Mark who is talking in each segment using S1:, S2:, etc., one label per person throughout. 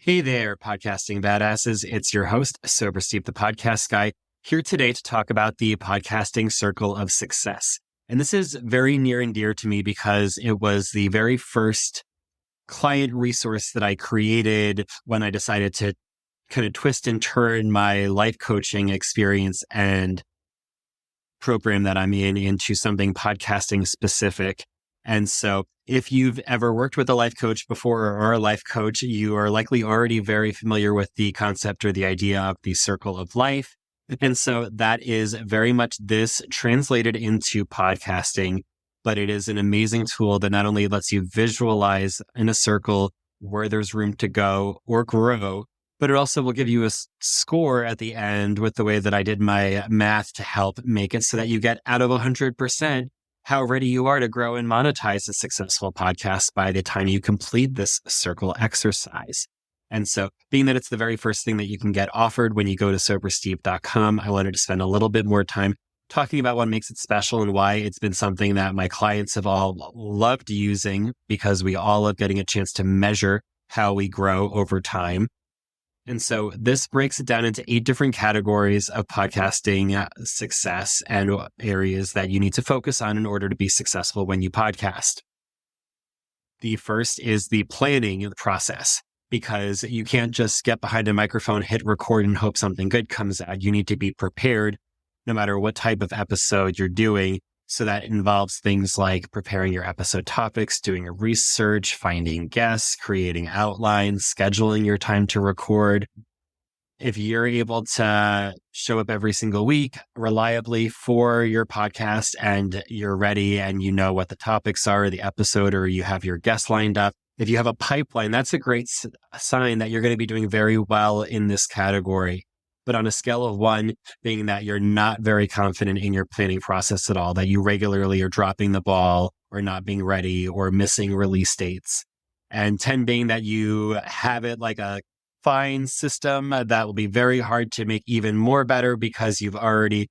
S1: Hey there, podcasting badasses. It's your host, Sober Steve, the podcast guy, here today to talk about the podcasting circle of success. And this is very near and dear to me because it was the very first client resource that I created when I decided to kind of twist and turn my life coaching experience and program that I'm in into something podcasting specific. And so if you've ever worked with a life coach before or are a life coach, you are likely already very familiar with the concept or the idea of the circle of life. And so that is very much this translated into podcasting, but it is an amazing tool that not only lets you visualize in a circle where there's room to go or grow, but it also will give you a score at the end with the way that I did my math to help make it so that you get out of 100% how ready you are to grow and monetize a successful podcast by the time you complete this circle exercise. And so being that it's the very first thing that you can get offered when you go to sobersteve.com, I wanted to spend a little bit more time talking about what makes it special and why it's been something that my clients have all loved using, because we all love getting a chance to measure how we grow over time. And so this breaks it down into 8 different categories of podcasting success and areas that you need to focus on in order to be successful when you podcast. The first is the planning process, because you can't just get behind a microphone, hit record, and hope something good comes out. You need to be prepared no matter what type of episode you're doing. So that involves things like preparing your episode topics, doing your research, finding guests, creating outlines, scheduling your time to record. If you're able to show up every single week reliably for your podcast and you're ready and you know what the topics are, the episode, or you have your guests lined up, if you have a pipeline, that's a great sign that you're going to be doing very well in this category. But on a scale of 1 being that you're not very confident in your planning process at all, that you regularly are dropping the ball or not being ready or missing release dates, and 10 being that you have it like a fine system that will be very hard to make even more better because you've already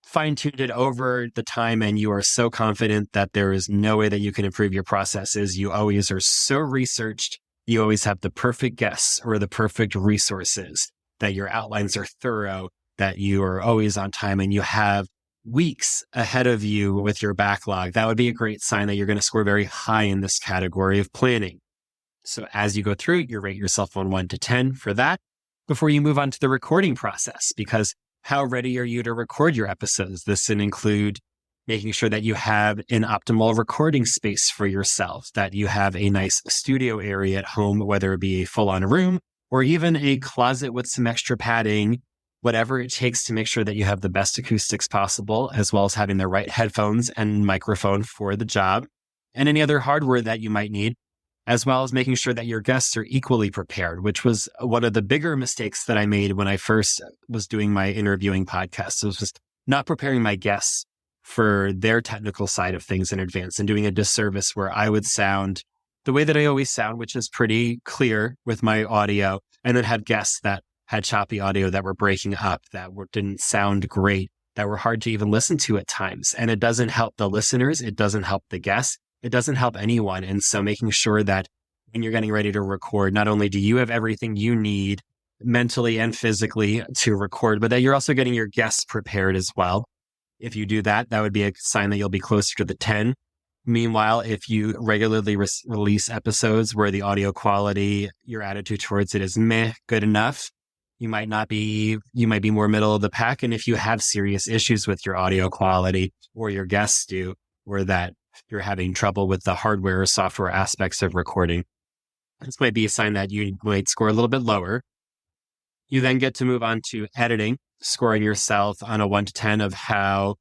S1: fine-tuned it over the time and you are so confident that there is no way that you can improve your processes. You always are so researched. You always have the perfect guests or the perfect resources, that your outlines are thorough, that you are always on time, and you have weeks ahead of you with your backlog. That would be a great sign that you're going to score very high in this category of planning. So as you go through, you rate yourself on 1 to 10 for that before you move on to the recording process, because how ready are you to record your episodes? This can include making sure that you have an optimal recording space for yourself, that you have a nice studio area at home, whether it be a full-on room or even a closet with some extra padding, whatever it takes to make sure that you have the best acoustics possible, as well as having the right headphones and microphone for the job, and any other hardware that you might need, as well as making sure that your guests are equally prepared, which was one of the bigger mistakes that I made when I first was doing my interviewing podcast. It was just not preparing my guests for their technical side of things in advance and doing a disservice where I would sound the way that I always sound, which is pretty clear with my audio, and then have guests that had choppy audio that were breaking up, that didn't sound great, that were hard to even listen to at times. And it doesn't help the listeners. It doesn't help the guests. It doesn't help anyone. And so making sure that when you're getting ready to record, not only do you have everything you need mentally and physically to record, but that you're also getting your guests prepared as well. If you do that, that would be a sign that you'll be closer to the 10. Meanwhile, if you regularly release episodes where the audio quality, your attitude towards it is meh, good enough, you might be more middle of the pack. And if you have serious issues with your audio quality, or your guests do, or that you're having trouble with the hardware or software aspects of recording, this might be a sign that you might score a little bit lower. You then get to move on to editing, scoring yourself on a 1 to 10 of how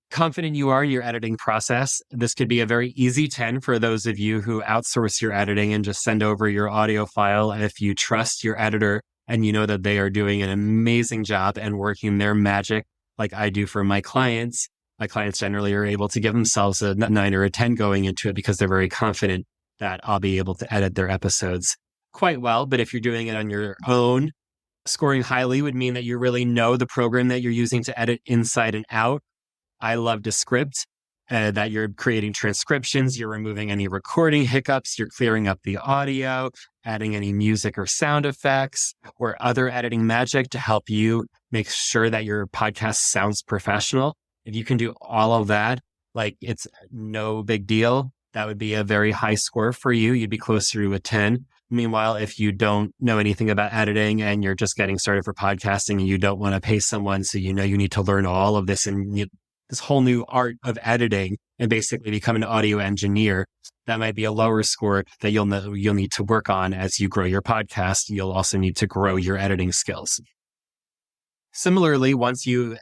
S1: confident you are in your editing process. This could be a very easy 10 for those of you who outsource your editing and just send over your audio file. And if you trust your editor and you know that they are doing an amazing job and working their magic like I do for my clients generally are able to give themselves a 9 or a 10 going into it because they're very confident that I'll be able to edit their episodes quite well. But if you're doing it on your own, scoring highly would mean that you really know the program that you're using to edit inside and out. I love Descript. that you're creating transcriptions, you're removing any recording hiccups, you're clearing up the audio, adding any music or sound effects or other editing magic to help you make sure that your podcast sounds professional. If you can do all of that, like it's no big deal. That would be a very high score for you. You'd be closer to a 10. Meanwhile, if you don't know anything about editing and you're just getting started for podcasting and you don't want to pay someone, so you know you need to learn all of this and this whole new art of editing and basically become an audio engineer, that might be a lower score that you'll need to work on as you grow your podcast. You'll also need to grow your editing skills. Similarly, once you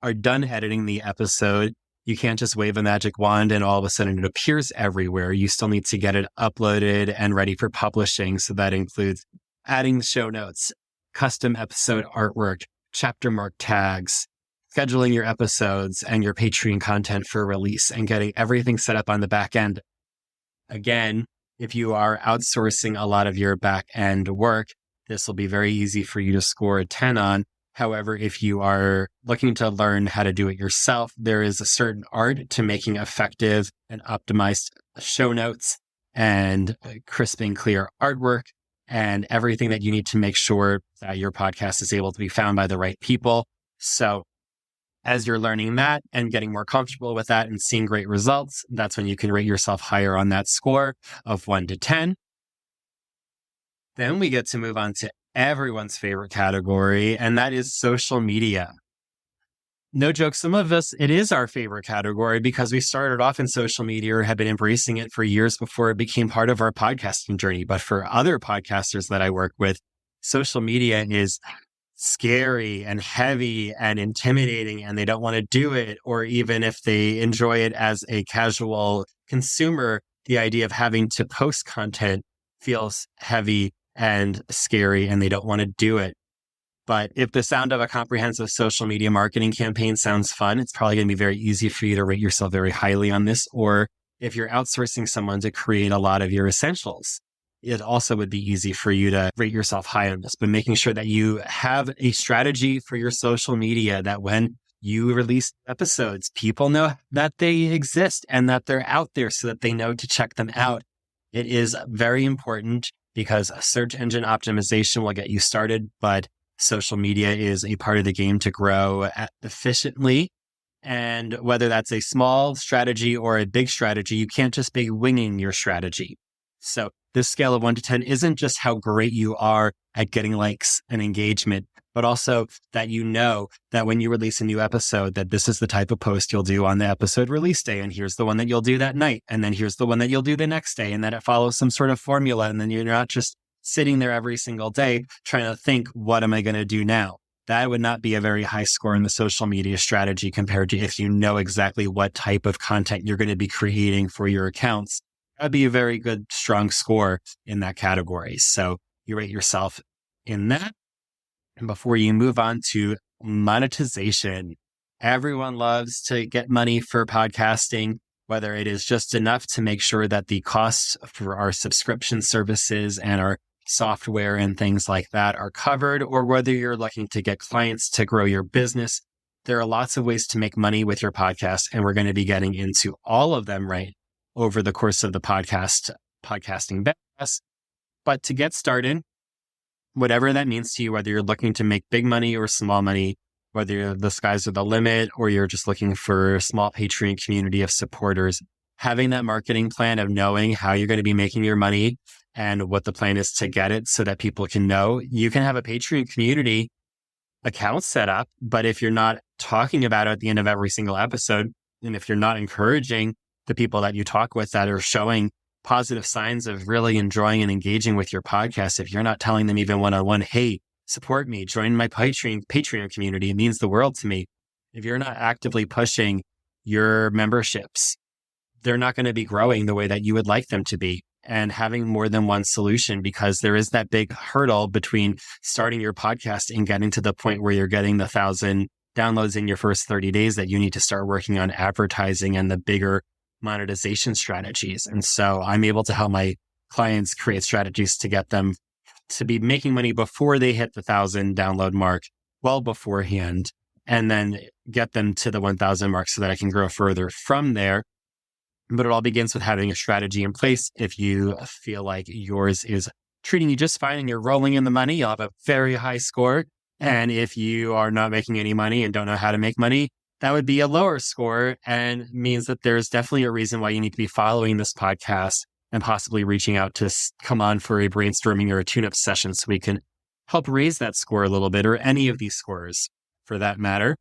S1: are done editing the episode, you can't just wave a magic wand and all of a sudden it appears everywhere. You still need to get it uploaded and ready for publishing. So that includes adding show notes, custom episode artwork, chapter mark tags, scheduling your episodes and your Patreon content for release, and getting everything set up on the back end. Again, if you are outsourcing a lot of your back end work, this will be very easy for you to score a 10 on. However, if you are looking to learn how to do it yourself, there is a certain art to making effective and optimized show notes and crisp and clear artwork and everything that you need to make sure that your podcast is able to be found by the right people. So as you're learning that and getting more comfortable with that and seeing great results, that's when you can rate yourself higher on that score of 1 to 10. Then we get to move on to everyone's favorite category, and that is social media. No joke, some of us, it is our favorite category because we started off in social media or have been embracing it for years before it became part of our podcasting journey. But for other podcasters that I work with, social media is scary and heavy and intimidating, and they don't want to do it. Or even if they enjoy it as a casual consumer, the idea of having to post content feels heavy and scary and they don't want to do it. But if the sound of a comprehensive social media marketing campaign sounds fun, it's probably going to be very easy for you to rate yourself very highly on this. Or if you're outsourcing someone to create a lot of your essentials, it also would be easy for you to rate yourself high on this. But making sure that you have a strategy for your social media, that when you release episodes, people know that they exist and that they're out there so that they know to check them out. It is very important because search engine optimization will get you started, but social media is a part of the game to grow efficiently. And whether that's a small strategy or a big strategy, you can't just be winging your strategy. So this scale of 1 to 10 isn't just how great you are at getting likes and engagement, but also that you know that when you release a new episode, that this is the type of post you'll do on the episode release day. And here's the one that you'll do that night. And then here's the one that you'll do the next day. And that it follows some sort of formula. And then you're not just sitting there every single day trying to think, what am I going to do now? That would not be a very high score in the social media strategy compared to if you know exactly what type of content you're going to be creating for your accounts. That'd be a very good, strong score in that category. So you rate yourself in that. And before you move on to monetization, everyone loves to get money for podcasting, whether it is just enough to make sure that the costs for our subscription services and our software and things like that are covered, or whether you're looking to get clients to grow your business. There are lots of ways to make money with your podcast, and we're going to be getting into all of them right over the course of the podcasting badass. But to get started, whatever that means to you, whether you're looking to make big money or small money, whether the skies are the limit or you're just looking for a small Patreon community of supporters, having that marketing plan of knowing how you're going to be making your money and what the plan is to get it so that people can know. You can have a Patreon community account set up, but if you're not talking about it at the end of every single episode, and if you're not encouraging the people that you talk with that are showing positive signs of really enjoying and engaging with your podcast, if you're not telling them even one-on-one, hey, support me, join my Patreon community, it means the world to me. If you're not actively pushing your memberships, they're not going to be growing the way that you would like them to be. And having more than one solution, because there is that big hurdle between starting your podcast and getting to the point where you're getting the 1,000 downloads in your first 30 days, that you need to start working on advertising and the bigger monetization strategies. And so I'm able to help my clients create strategies to get them to be making money before they hit the 1,000 download mark, well beforehand. and then get them to the 1,000 mark so that I can grow further from there. But it all begins with having a strategy in place. If you feel like yours is treating you just fine and you're rolling in the money, you'll have a very high score. And if you are not making any money and don't know how to make money, that would be a lower score, and means that there's definitely a reason why you need to be following this podcast and possibly reaching out to come on for a brainstorming or a tune-up session so we can help raise that score a little bit, or any of these scores for that matter.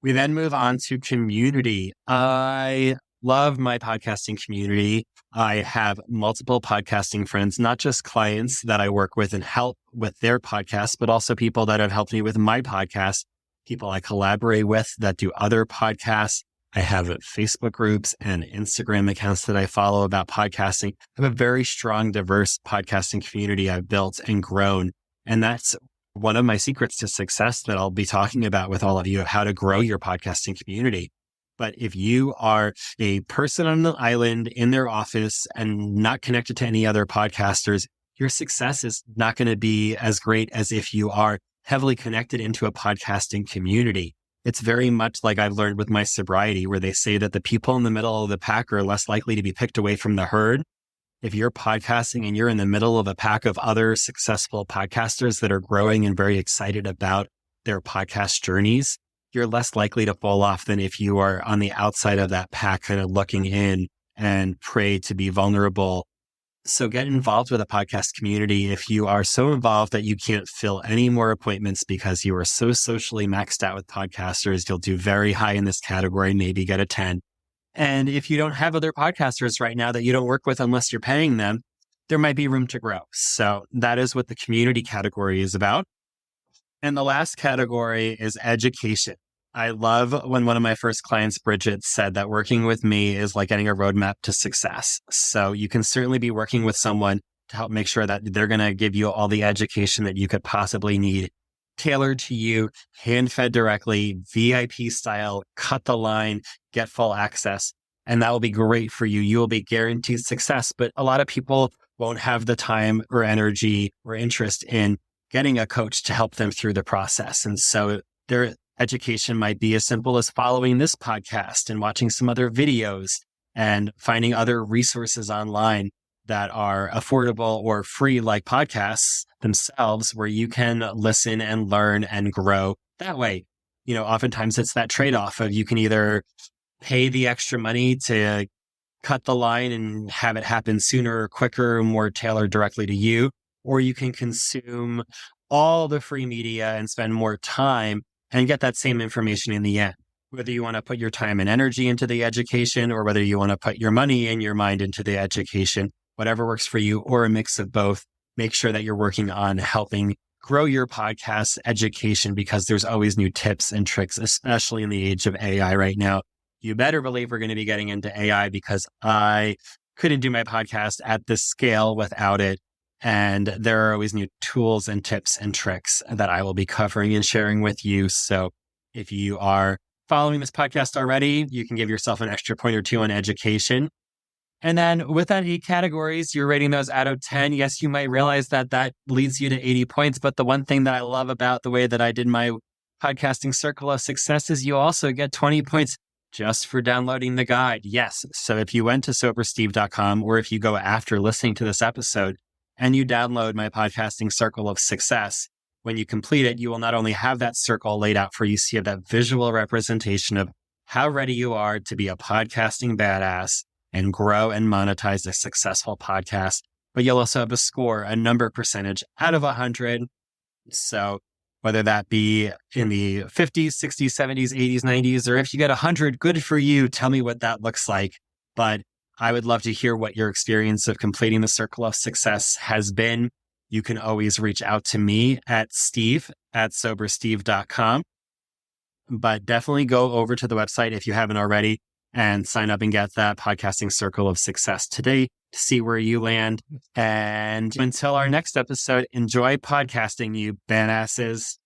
S1: We then move on to community. I love my podcasting community. I have multiple podcasting friends, not just clients that I work with and help with their podcasts, but also people that have helped me with my podcast, people I collaborate with that do other podcasts. I have Facebook groups and Instagram accounts that I follow about podcasting. I have a very strong, diverse podcasting community I've built and grown. And that's one of my secrets to success that I'll be talking about with all of you, of how to grow your podcasting community. But if you are a person on an island in their office and not connected to any other podcasters, your success is not going to be as great as if you are heavily connected into a podcasting community. It's very much like I've learned with my sobriety, where they say that the people in the middle of the pack are less likely to be picked away from the herd. If you're podcasting and you're in the middle of a pack of other successful podcasters that are growing and very excited about their podcast journeys, you're less likely to fall off than if you are on the outside of that pack, kind of looking in and prey to be vulnerable. So get involved with a podcast community. If you are so involved that you can't fill any more appointments because you are so socially maxed out with podcasters, you'll do very high in this category, maybe get a 10. And if you don't have other podcasters right now that you don't work with unless you're paying them, there might be room to grow. So that is what the community category is about. And the last category is education. I love when one of my first clients, Bridget, said that working with me is like getting a roadmap to success. So you can certainly be working with someone to help make sure that they're going to give you all the education that you could possibly need, tailored to you, hand-fed directly, VIP style, cut the line, get full access. And that will be great for you. You will be guaranteed success. But a lot of people won't have the time or energy or interest in getting a coach to help them through the process. And so their education might be as simple as following this podcast and watching some other videos and finding other resources online that are affordable or free, like podcasts themselves, where you can listen and learn and grow that way. You know, oftentimes it's that trade-off of you can either pay the extra money to cut the line and have it happen sooner, quicker, more tailored directly to you, or you can consume all the free media and spend more time and get that same information in the end. Whether you want to put your time and energy into the education, or whether you want to put your money and your mind into the education, whatever works for you, or a mix of both, make sure that you're working on helping grow your podcast education, because there's always new tips and tricks, especially in the age of AI right now. You better believe we're going to be getting into AI, because I couldn't do my podcast at this scale without it. And there are always new tools and tips and tricks that I will be covering and sharing with you. So if you are following this podcast already, you can give yourself an extra point or two on education. And then with that 8 categories, you're rating those out of 10. Yes, you might realize that that leads you to 80 points. But the one thing that I love about the way that I did my podcasting circle of success is you also get 20 points just for downloading the guide. Yes. So if you went to sobersteve.com, or if you go after listening to this episode and you download my podcasting circle of success, when you complete it, you will not only have that circle laid out for you, so you have that visual representation of how ready you are to be a podcasting badass and grow and monetize a successful podcast, but you'll also have a score, a number percentage out of 100. So whether that be in the 50s, 60s, 70s, 80s, 90s, or if you get 100, good for you. Tell me what that looks like. But I would love to hear what your experience of completing the circle of success has been. You can always reach out to me at steve@sobersteve.com. But definitely go over to the website if you haven't already and sign up and get that podcasting circle of success today to see where you land. And until our next episode, enjoy podcasting, you badasses.